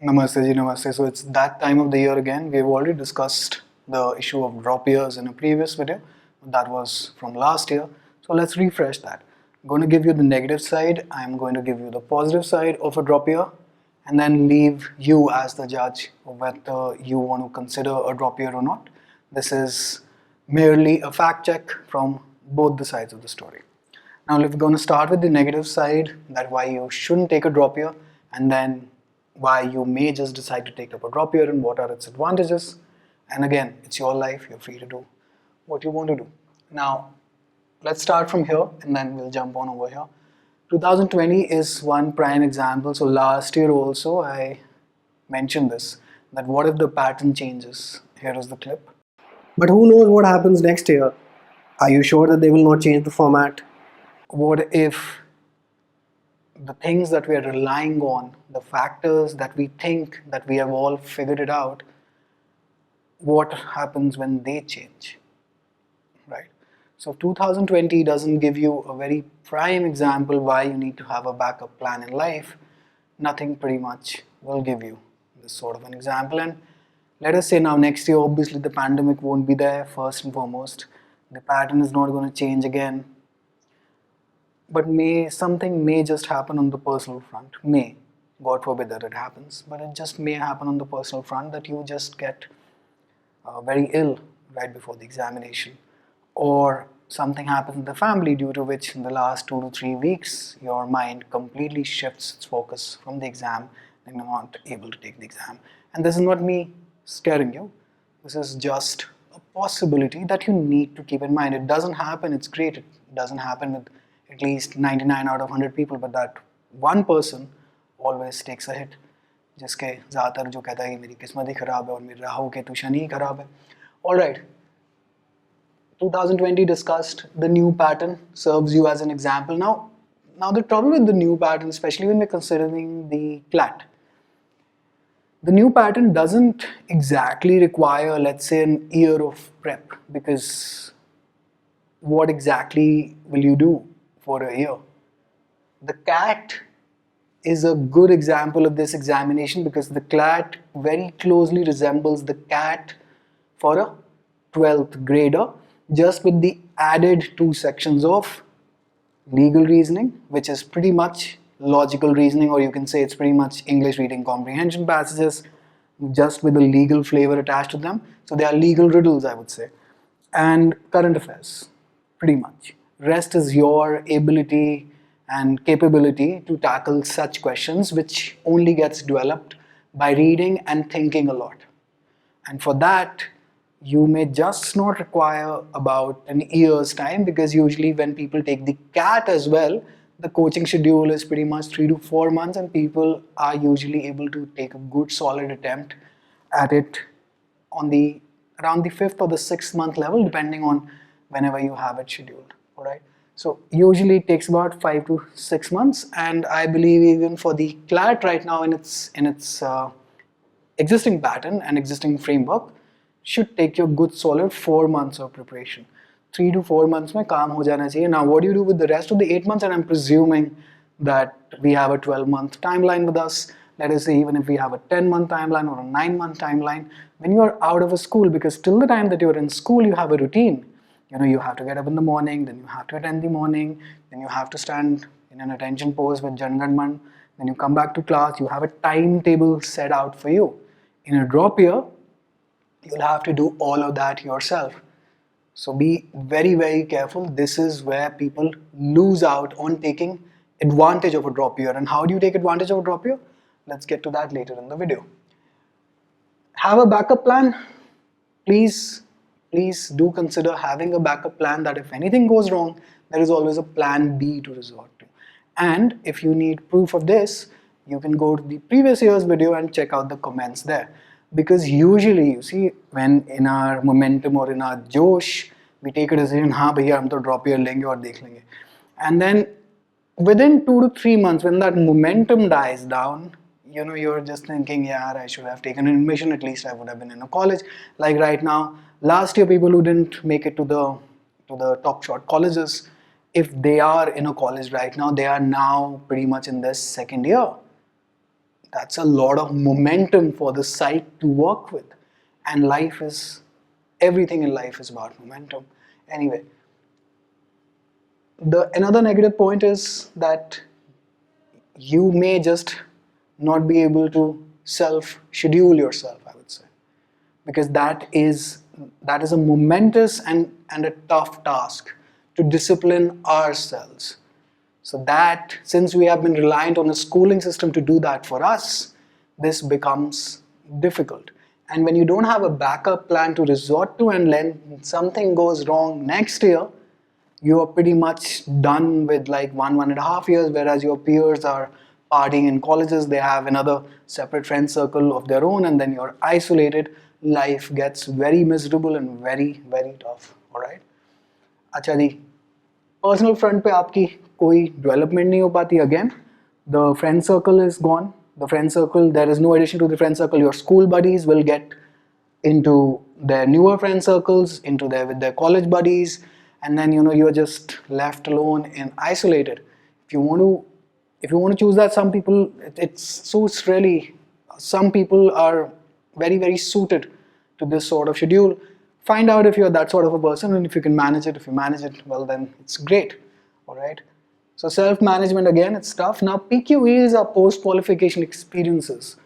Namaste ji, namaste. So it's that time of the year again. We've already discussed the issue of drop years in a previous video. That was from last year. So let's refresh that. I'm going to give you the negative side. I'm going to give you the positive side of a drop year, and then leave you as the judge of whether you want to consider a drop year or not. This is merely a fact check from both the sides of the story. Now, we're going to start with the negative side, that why you shouldn't take a drop year, and then why you may just decide to take up a drop year and what are its advantages. And again, it's your life, you're free to do what you want to do. Now, let's start from here and then we'll jump on over here. 2020 is one prime example. So last year also I mentioned this, that what if the pattern changes? Here is the clip. But who knows what happens next year? Are you sure that they will not change the format? What if the things that we are relying on, the factors that we think that we have all figured it out, what happens when they change, right? So 2020 doesn't give you a very prime example why you need to have a backup plan in life. Nothing pretty much will give you this sort of an example. And let us say now next year, obviously the pandemic won't be there first and foremost. The pattern is not going to change again. But something may just happen on the personal front. May, God forbid that it happens, but it just may happen on the personal front that you just get very ill right before the examination, or something happens in the family due to which in the last 2 to 3 weeks your mind completely shifts its focus from the exam and you're not able to take the exam. And this is not me scaring you. This is just a possibility that you need to keep in mind. It doesn't happen, it's great. It doesn't happen with at least 99 out of 100 people, but that one person always takes a hit. जिसके ज़्यादातर जो कहता है कि मेरी किस्मत ही ख़राब है और मेरी राहु केतु शनि ही ख़राब है. Alright, 2020 discussed the new pattern serves you as an example. Now the trouble with the new pattern, especially when we're considering the CLAT, the new pattern doesn't exactly require, let's say, an year of prep, because what exactly will you do for a year? The CAT is a good example of this examination because the CLAT very closely resembles the CAT for a 12th grader, just with the added 2 sections of legal reasoning, which is pretty much logical reasoning, or you can say it's pretty much English reading comprehension passages, just with a legal flavor attached to them. So they are legal riddles, I would say, and current affairs, pretty much. Rest is your ability and capability to tackle such questions, which only gets developed by reading and thinking a lot. And for that, you may just not require about an year's time, because usually when people take the CAT as well, the coaching schedule is pretty much 3 to 4 months, and people are usually able to take a good solid attempt at it on around the 5th or the 6th month level, depending on whenever you have it scheduled. All right. So usually it takes about 5 to 6 months, and I believe even for the CLAT right now in its existing pattern and existing framework should take you a good solid 4 months of preparation. 3 to 4 months mein kaam ho jana chahiye. Now what do you do with the rest of the 8 months? And I'm presuming that we have a 12-month timeline with us. Let us say even if we have a 10-month timeline or a 9-month timeline, when you are out of a school, because till the time that you're in school you have a routine. You know, you have to get up in the morning, then you have to attend the morning, then you have to stand in an attention pose with Jan Gan Man, then you come back to class, you have a timetable set out for you. In a drop year, you'll have to do all of that yourself. So be very, very careful. This is where people lose out on taking advantage of a drop year. And how do you take advantage of a drop year? Let's get to that later in the video. Have a backup plan. Please do consider having a backup plan, that if anything goes wrong, there is always a plan B to resort to. And if you need proof of this, you can go to the previous year's video and check out the comments there. Because usually, you see, when in our momentum or in our josh, we take a decision, हाँ भैया हम तो drop year लेंगे और देख लेंगे. And then within 2 to 3 months, when that momentum dies down, you know, you're just thinking, yeah, I should have taken an admission, at least I would have been in a college. Like right now, last year people who didn't make it to the top short colleges, if they are in a college right now, they are now pretty much in their second year. That's a lot of momentum for the site to work with. And everything in life is about momentum. Anyway, another negative point is that you may just not be able to self-schedule yourself, I would say, because that is a momentous and a tough task to discipline ourselves. So that, since we have been reliant on the schooling system to do that for us, this becomes difficult. And when you don't have a backup plan to resort to, and when something goes wrong next year, you are pretty much done with like 1.5 years, whereas your peers are partying in colleges, they have another separate friend circle of their own, and then you're isolated. Life gets very miserable and very, very tough. All right. अच्छा जी, personal front पे आपकी कोई development नहीं हो पाती. Again the friend circle is gone. The friend circle, there is no addition to the friend circle. Your school buddies will get into their newer friend circles, into their with their college buddies, and then you're just left alone and isolated. If you want to choose that, some people, it suits really. Some people are very, very suited to this sort of schedule. Find out if you're that sort of a person, and if you can manage it. If you manage it well, then it's great. All right. So self-management, again, it's tough. Now PQEs are post-qualification experiences.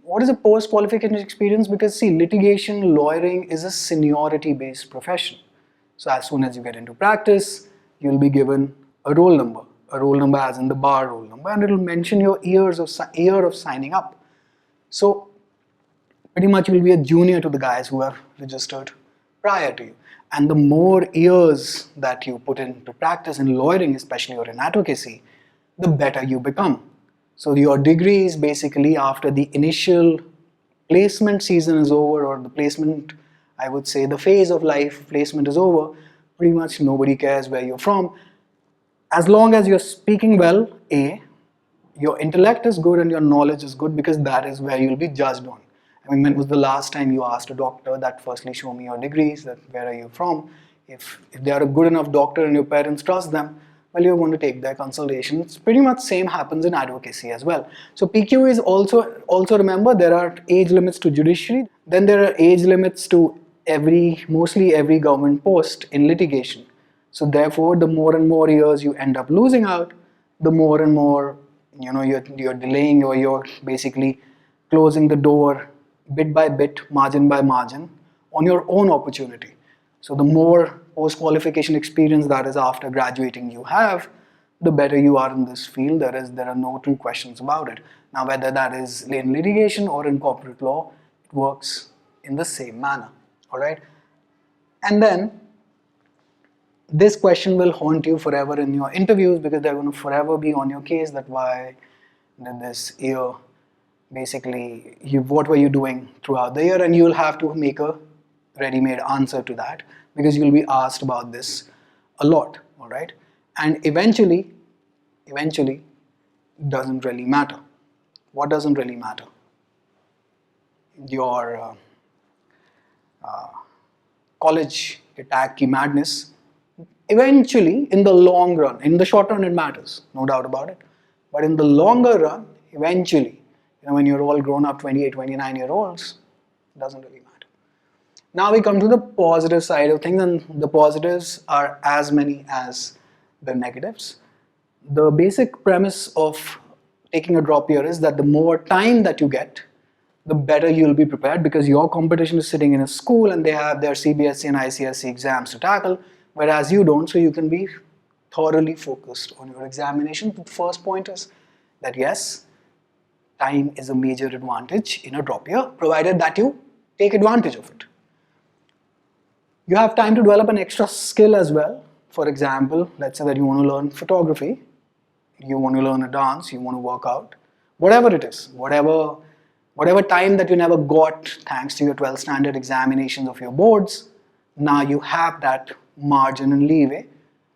What is a post-qualification experience? Because see, litigation, lawyering is a seniority-based profession. So as soon as you get into practice, you'll be given a roll number. A roll number as in the bar roll number, and it'll mention your year of signing up. So pretty much you'll be a junior to the guys who are registered prior to you. And the more years that you put into practice in lawyering, especially or in advocacy, the better you become. So your degree is basically, after the initial placement season is over, or the placement, I would say the phase of life placement is over, pretty much nobody cares where you're from. As long as you're speaking well, your intellect is good and your knowledge is good, because that is where you'll be judged on. I mean, when was the last time you asked a doctor that firstly show me your degrees, that where are you from? If they are a good enough doctor and your parents trust them, well, you're going to take their consultation. It's pretty much same happens in advocacy as well. So PQ is also remember, there are age limits to judiciary. Then there are age limits to mostly every government post in litigation. So therefore, the more and more years you end up losing out, the more and more you're delaying, or you're basically closing the door bit by bit, margin by margin, on your own opportunity. So the more post-qualification experience, that is after graduating, you have, the better you are in this field. There are no two questions about it. Now, whether that is in litigation or in corporate law, it works in the same manner. All right. And then this question will haunt you forever in your interviews, because they're going to forever be on your case, that why did this year, basically, what were you doing throughout the year? And you'll have to make a ready-made answer to that, because you'll be asked about this a lot. All right. And eventually it doesn't really matter. What doesn't really matter? Your college attack ki madness. Eventually, in the long run, in the short run it matters, no doubt about it. But in the longer run, eventually, when you're all grown up, 28, 29-year-olds, it doesn't really matter. Now we come to the positive side of things, and the positives are as many as the negatives. The basic premise of taking a drop year is that the more time that you get, the better you'll be prepared, because your competition is sitting in a school and they have their CBSE and ICSE exams to tackle, whereas you don't, so you can be thoroughly focused on your examination. The first point is that yes, time is a major advantage in a drop year, provided that you take advantage of it. You have time to develop an extra skill as well. For example, let's say that you want to learn photography, you want to learn a dance, you want to work out, whatever it is, whatever time that you never got thanks to your 12th standard examinations of your boards, now you have that margin and leeway,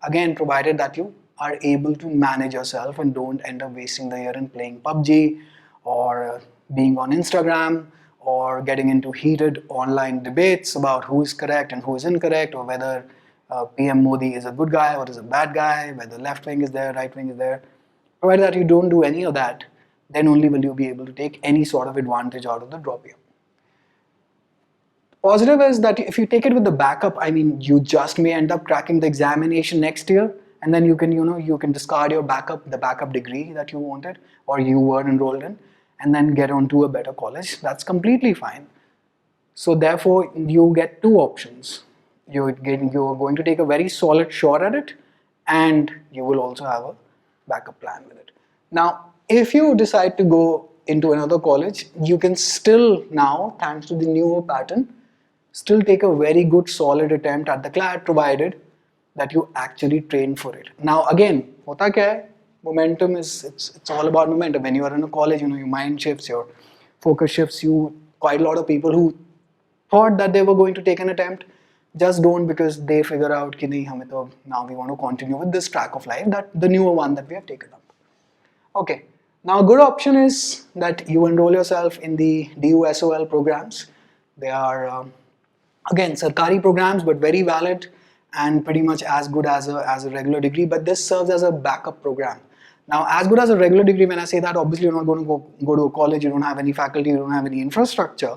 again provided that you are able to manage yourself and don't end up wasting the year in playing PUBG or being on Instagram or getting into heated online debates about who is correct and who is incorrect, or whether PM Modi is a good guy or is a bad guy, whether left wing is there, right wing is there. Provided that you don't do any of that, then only will you be able to take any sort of advantage out of the drop year. Positive is that if you take it with the backup, I mean, you just may end up cracking the examination next year, and then you can, you can discard your the backup degree that you wanted or you were enrolled in, and then get onto a better college. That's completely fine. So therefore, you get two options. You're going to take a very solid shot at it, and you will also have a backup plan with it. Now, if you decide to go into another college, you can still now, thanks to the newer pattern, still take a very good solid attempt at the CLAT, provided that you actually train for it. Now again, hota kya hai? Momentum is, it's all about momentum. When you are in a college, your mind shifts, your focus shifts. Quite a lot of people who thought that they were going to take an attempt just don't, because they figure out कि नहीं, हमें तो now we want to continue with this track of life, that the newer one that we have taken up. Okay, now a good option is that you enroll yourself in the DUSOL programs. They are again sarkari programs, but very valid and pretty much as good as a regular degree, but this serves as a backup program. Now, as good as a regular degree, when I say that, obviously you're not going to go to a college, you don't have any faculty, you don't have any infrastructure,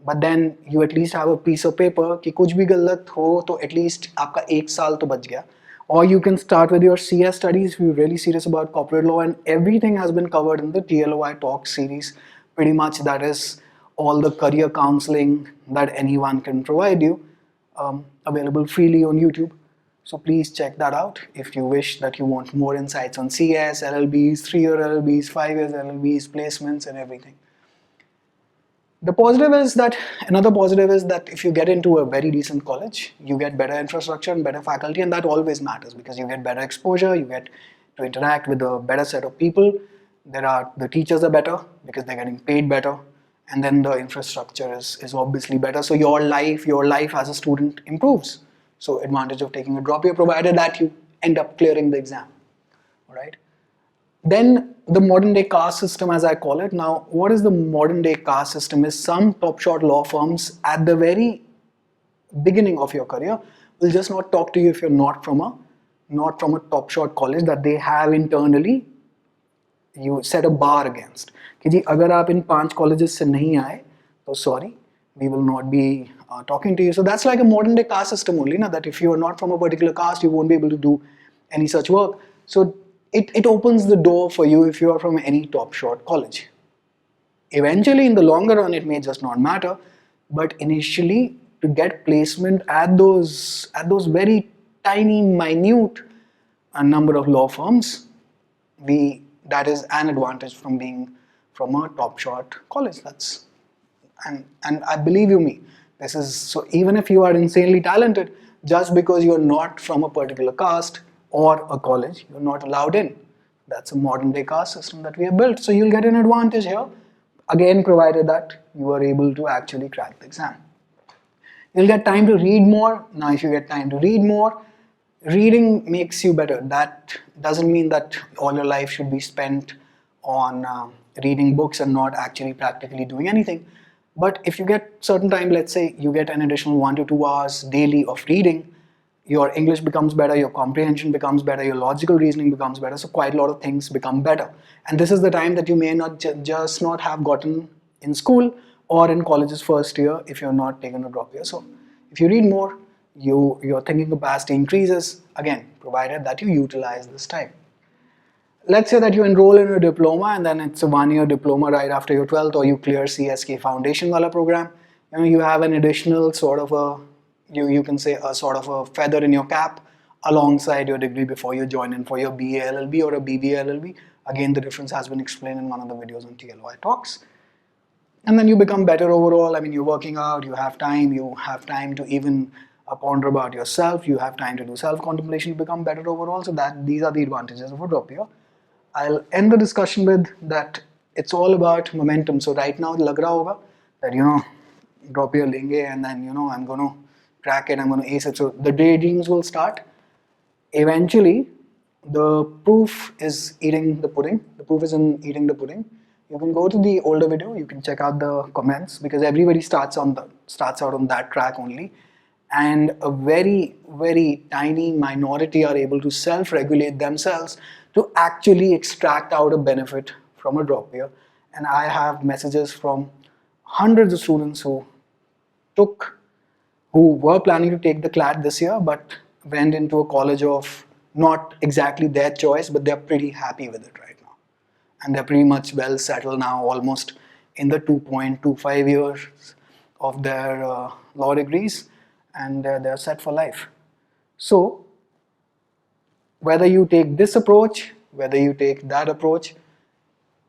but then you at least have a piece of paper कि कुछ भी गलत हो तो at least आपका एक साल तो बच गया. Or you can start with your CS studies if you're really serious about corporate law, and everything has been covered in the TLOI Talks series. Pretty much that is all the career counseling that anyone can provide you, available freely on YouTube. So please check that out if you wish that you want more insights on CS, LLBs, 3-year LLBs, 5 years LLBs, placements and everything. The positive is that, another positive is that if you get into a very decent college, you get better infrastructure and better faculty, and that always matters because you get better exposure, you get to interact with a better set of people. The teachers are better because they're getting paid better, and then the infrastructure is obviously better. So your life as a student improves. So advantage of taking a drop year, provided that you end up clearing the exam, all right? Then the modern day caste system, as I call it. Now, what is the modern day caste system? Is some top shot law firms at the very beginning of your career will just not talk to you if you're not from a top shot college that they have internally. You set a bar against कि जी अगर आप इन 5 colleges से नहीं आए तो sorry, we will not be talking to you. So that's like a modern day caste system only, na, that if you are not from a particular caste, you won't be able to do any such work. So it opens the door for you if you are from any top short college. Eventually, in the longer run, it may just not matter, but initially, to get placement at those very tiny, minute number of law firms, that is an advantage from being from a top short college. And I believe you me, this is so. Even if you are insanely talented, just because you are not from a particular caste or a college, you're not allowed in. That's a modern day caste system that we have built. So you'll get an advantage here, again provided that you are able to actually crack the exam. You'll get time to read more. Now if you get time to read more, reading makes you better. That doesn't mean that all your life should be spent on reading books and not actually practically doing anything. But if you get certain time, let's say you get an additional 1 to 2 hours daily of reading, your English becomes better, your comprehension becomes better, your logical reasoning becomes better, so quite a lot of things become better. And this is the time that you may not just not have gotten in school or in college's first year if you're not taking a drop year. So if you read more, your thinking capacity increases, again, provided that you utilize this time. Let's say that you enroll in a diploma and then it's a 1-year diploma right after your 12th, or you clear CSK foundation wala program. You have an additional sort of a, you can say a sort of a feather in your cap alongside your degree before you join in for your BA LLB or a BBA LLB. Again, the difference has been explained in one of the videos on TLOI Talks. And then you become better overall. I mean, you're working out, you have time to even ponder about yourself, you have time to do self-contemplation, you become better overall. So these are the advantages of a drop year. I'll end the discussion with that it's all about momentum. So right now, lag raha hoga that, drop year lenge and then, I'm going to crack it, I'm going to ace it. So the daydreams will start. Eventually, the proof is eating the pudding. The proof is in eating the pudding. You can go to the older video, you can check out the comments, because everybody starts out on that track only. And a very, very tiny minority are able to self-regulate themselves to actually extract out a benefit from a drop year, and I have messages from hundreds of students who were planning to take the CLAT this year but went into a college of not exactly their choice, but they're pretty happy with it right now. And they're pretty much well settled now, almost in the 2.25 years of their law degrees, and they're set for life. So, whether you take this approach, whether you take that approach,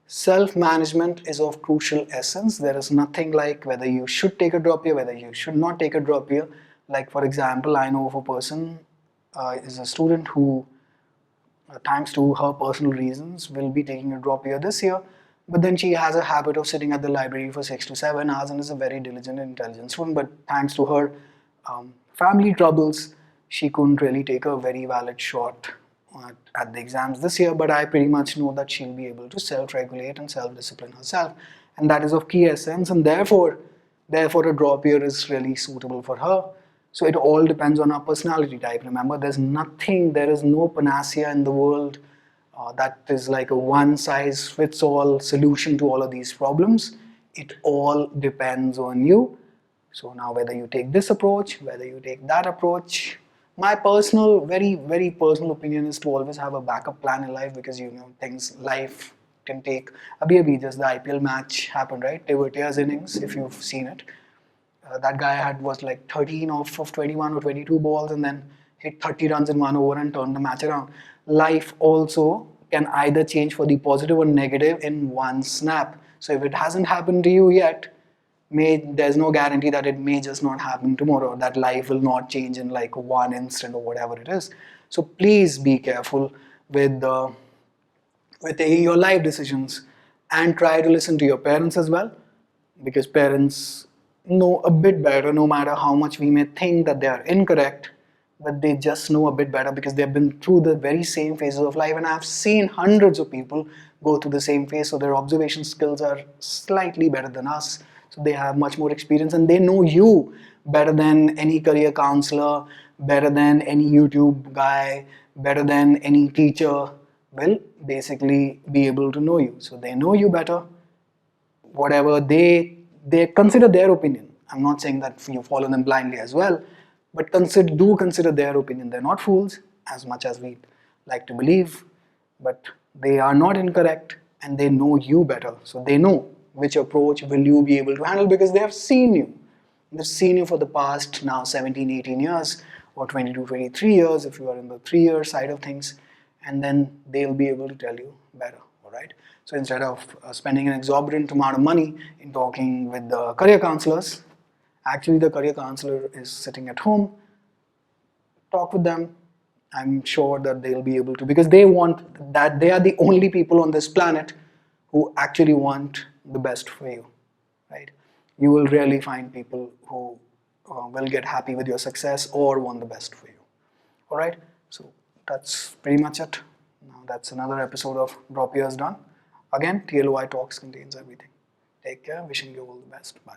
self-management is of crucial essence. There is nothing like whether you should take a drop year, whether you should not take a drop year. Like for example, I know of a person, is a student who, thanks to her personal reasons, will be taking a drop year this year. But then she has a habit of sitting at the library for 6 to 7 hours and is a very diligent and intelligent student. But thanks to her family troubles, she couldn't really take a very valid shot at the exams this year. But I pretty much know that she'll be able to self-regulate and self-discipline herself. And that is of key essence. And therefore a drop year is really suitable for her. So it all depends on our personality type. Remember, there is no panacea in the world that is like a one-size-fits-all solution to all of these problems. It all depends on you. So now whether you take this approach, whether you take that approach, my personal, very, very personal opinion is to always have a backup plan in life, because life can take. Abhi just the IPL match happened, right? Tewaitiya's innings, if you've seen it. That guy was like 13 off of 21 or 22 balls and then hit 30 runs in 1 over and turned the match around. Life also can either change for the positive or negative in one snap. So if it hasn't happened to you yet, there's no guarantee that it may just not happen tomorrow, that life will not change in like one instant or whatever it is. So please be careful with taking your life decisions, and try to listen to your parents as well, because parents know a bit better, no matter how much we may think that they are incorrect, but they just know a bit better because they've been through the very same phases of life, and I've seen hundreds of people go through the same phase, so their observation skills are slightly better than us. So they have much more experience and they know you better than any career counselor, better than any YouTube guy, better than any teacher will basically be able to know you. So they know you better. Whatever they consider their opinion. I'm not saying that you follow them blindly as well, but do consider their opinion. They're not fools as much as we like to believe, but they are not incorrect and they know you better. So they know which approach will you be able to handle, because they have seen you. They've seen you for the past now 17, 18 years or 22, 23 years if you are in the 3-year side of things, and then they'll be able to tell you better, all right? So instead of spending an exorbitant amount of money in talking with the career counselors, actually the career counselor is sitting at home. Talk with them. I'm sure that they'll be able to, because they are the only people on this planet who actually want the best for you, right? You will rarely find people who will get happy with your success or want the best for you, all right? So that's pretty much it. Now that's another episode of Drop Years done. Again, TLOI Talks contains everything. Take care. Wishing you all the best. Bye.